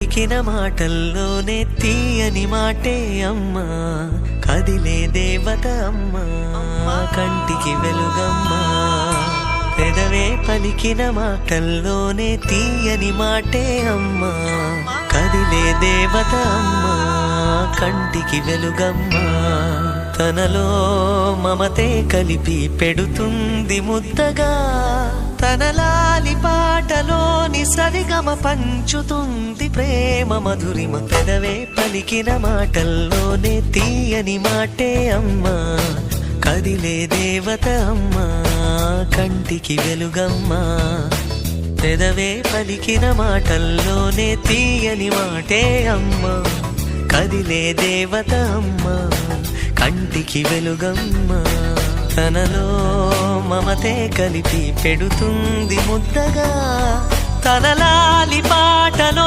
పలికిన మాటల్లోనే తీయని మాటే అమ్మా, కదిలే దేవత అమ్మా, కంటికి వెలుగమ్మా. పెదవే పలికిన మాటల్లోనే తీయని మాటే అమ్మా, కదిలే దేవత అమ్మా, కంటికి వెలుగమ్మా. తనలో మమతే కలిపి పెడుతుంది ముద్దగా, తన లాలి పాటలోని సరిగమ పంచుతుంది ప్రేమ మధురిమ. పెదవే పలికిన మాటల్లోనే తీయని మాటే అమ్మా, కదిలే దేవత అమ్మా, కంటికి వెలుగమ్మా. పెదవే పలికిన మాటల్లోనే తీయని మాటే అమ్మా, కదిలే దేవత అమ్మా, కంటికి వెలుగమ్మా. తనలో మమతే కలిపి పెడుతుంది ముద్దగా, తన లాలి పాటలో